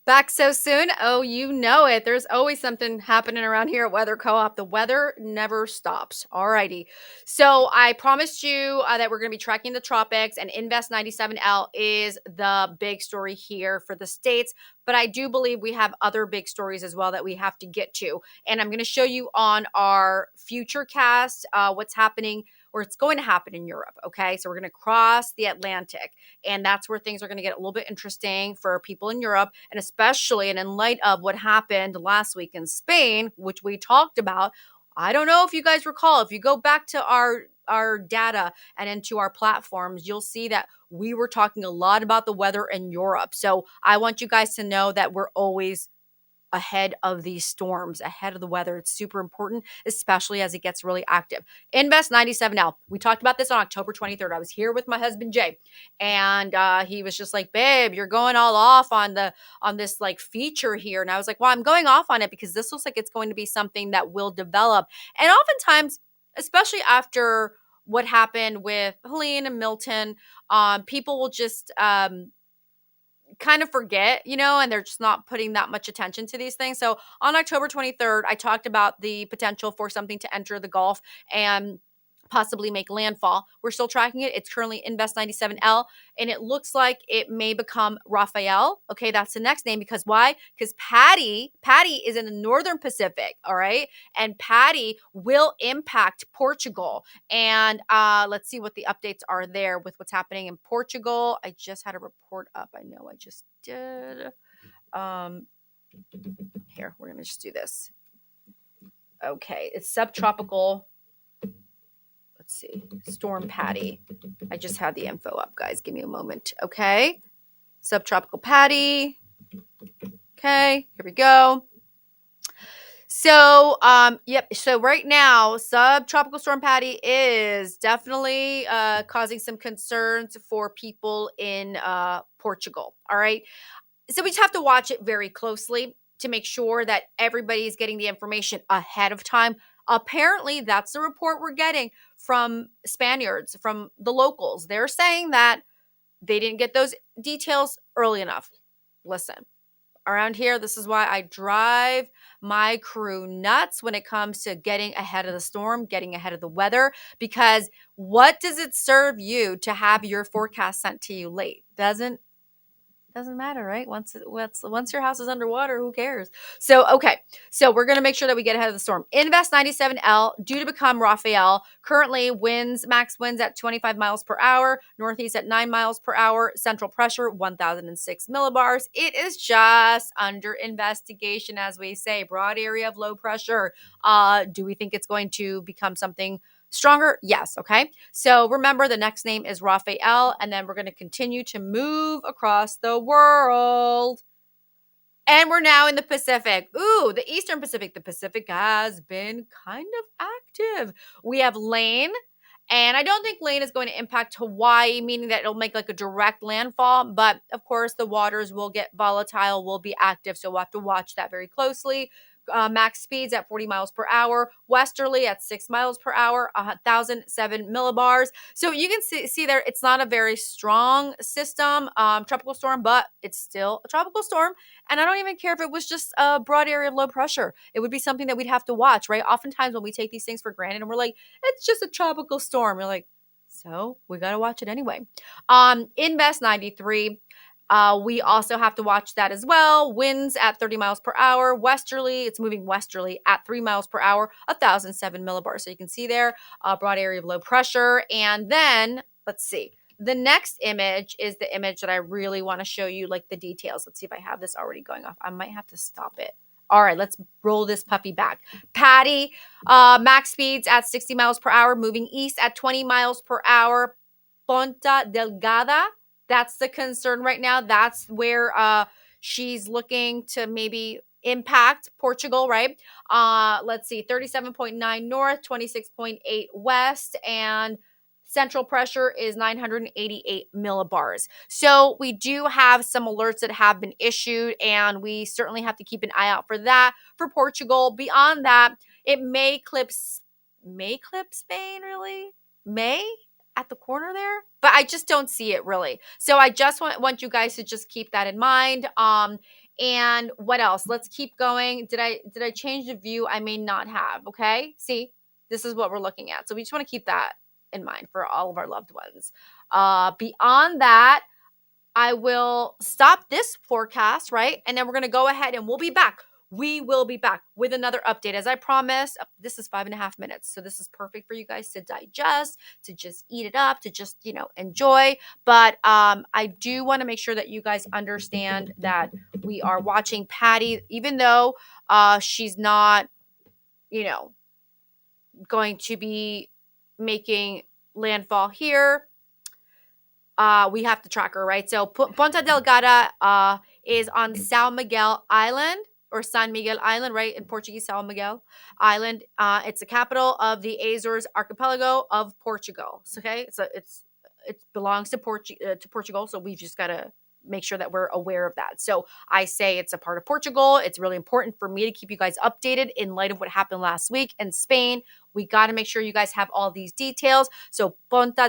Back so soon? Oh, you know it. There's always something happening around here at Weather Co-op. The weather never stops. Alrighty. So I promised you that we're going to be tracking the tropics, and Invest 97L is the big story here for the States. But I do believe we have other big stories as well that we have to get to. And I'm going to show you on our future cast what's happening or it's going to happen in Europe. Okay. So we're going to cross the Atlantic. And that's where things are going to get a little bit interesting for people in Europe. And especially and in light of what happened last week in Spain, which we talked about. I don't know if you guys recall, if you go back to our data and into our platforms, you'll see that we were talking a lot about the weather in Europe. So I want you guys to know that we're always ahead of these storms, ahead of the weather. It's super important, especially as it gets really active. Invest 97L. We talked about this on October 23rd. I was here with my husband Jay, and he was just like, "Babe, you're going all off on this like feature here." And I was like, "Well, I'm going off on it because this looks like it's going to be something that will develop." And oftentimes, especially after what happened with Helene and Milton, people will just kind of forget, and they're just not putting that much attention to these things. So on October 23rd, I talked about the potential for something to enter the Gulf and possibly make landfall. We're still tracking it. It's currently Invest 97L, and it looks like it may become Raphael. Okay, that's the next name because why? Because Patty is in the northern Pacific, all right? And Patty will impact Portugal. And let's see what the updates are there with what's happening in Portugal. I just had a report up. I know I just did. Um, Here, we're going to just do this. Okay, it's subtropical. Let's see. Storm Patty. I just had the info up, guys. Give me a moment. Okay. Subtropical Patty. Okay, here we go. So, yep. So right now, subtropical storm Patty is definitely causing some concerns for people in Portugal. All right. So we just have to watch it very closely to make sure that everybody's getting the information ahead of time. Apparently, that's the report we're getting from Spaniards, from the locals. They're saying that they didn't get those details early enough. Listen, around here, this is why I drive my crew nuts when it comes to getting ahead of the storm, getting ahead of the weather, because what does it serve you to have your forecast sent to you late? Doesn't matter, right? Once your house is underwater, who cares? So, okay. So we're going to make sure that we get ahead of the storm. Invest 97L due to become Raphael. Currently max winds at 25 miles per hour, northeast at 9 miles per hour, central pressure 1006 millibars. It is just under investigation, as we say, broad area of low pressure. Do we think it's going to become something stronger? Yes. Okay. So remember, the next name is Raphael, and then we're going to continue to move across the world. And we're now in the Pacific. Ooh, the Eastern Pacific. The Pacific has been kind of active. We have Lane, and I don't think Lane is going to impact Hawaii, meaning that it'll make like a direct landfall. But of course, the waters will get volatile, will be active. So we'll have to watch that very closely. Max speeds at 40 miles per hour, westerly at 6 miles per hour, 1,007 millibars. So you can see there, it's not a very strong system, tropical storm, but it's still a tropical storm. And I don't even care if it was just a broad area of low pressure. It would be something that we'd have to watch, right? Oftentimes when we take these things for granted and we're like, it's just a tropical storm. You're like, so we got to watch it anyway. Invest 93. We also have to watch that as well. Winds at 30 miles per hour. Westerly, it's moving westerly at 3 miles per hour, 1,007 millibars. So you can see there, broad area of low pressure. And then, let's see. The next image is the image that I really want to show you, like the details. Let's see if I have this already going off. I might have to stop it. All right, let's roll this puppy back. Patty, max speeds at 60 miles per hour, moving east at 20 miles per hour. Ponta Delgada, that's the concern right now. That's where she's looking to maybe impact Portugal, right? Let's see, 37.9 north, 26.8 west, and central pressure is 988 millibars. So we do have some alerts that have been issued, and we certainly have to keep an eye out for that for Portugal. Beyond that, it may clip Spain, really? May at the corner there, but I just don't see it really. So I just want you guys to just keep that in mind. And what else? Let's keep going. Did I change the view? I may not have. Okay. See, this is what we're looking at. So we just want to keep that in mind for all of our loved ones. Beyond that, I will stop this forecast, right? And then we're going to go ahead and we'll be back. We will be back with another update. As I promised, this is 5.5 minutes. So this is perfect for you guys to digest, to just eat it up, to just, enjoy. But I do want to make sure that you guys understand that we are watching Patty, even though she's not, you know, going to be making landfall here. We have to track her, right? So Ponta Delgada is on São Miguel Island or San Miguel Island, right? In Portuguese, São Miguel Island. It's the capital of the Azores archipelago of Portugal. Okay, so it belongs to Portugal. So we've just got to make sure that we're aware of that. So I say it's a part of Portugal. It's really important for me to keep you guys updated in light of what happened last week in Spain. We got to make sure you guys have all these details. So Ponta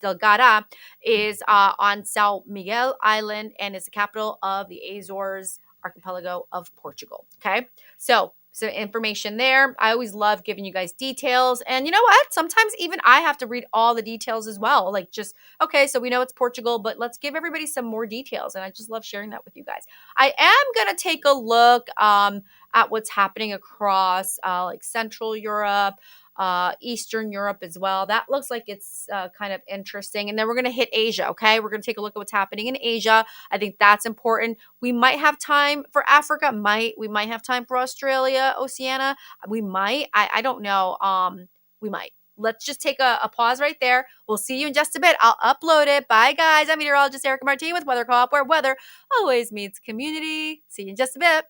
Delgada is on São Miguel Island and is the capital of the Azores archipelago of Portugal. Okay, so some information there. I always love giving you guys details, and you know what? Sometimes even I have to read all the details as well. Like just okay, so we know it's Portugal, but let's give everybody some more details, and I just love sharing that with you guys. I am gonna take a look at what's happening across like Central Europe, Eastern Europe as well. That looks like it's kind of interesting. And then we're going to hit Asia. Okay. We're going to take a look at what's happening in Asia. I think that's important. We might have time for Africa. We might have time for Australia, Oceania. We might. I don't know. We might. Let's just take a pause right there. We'll see you in just a bit. I'll upload it. Bye, guys. I'm meteorologist Erica Martin with Weather Co-op, where weather always meets community. See you in just a bit.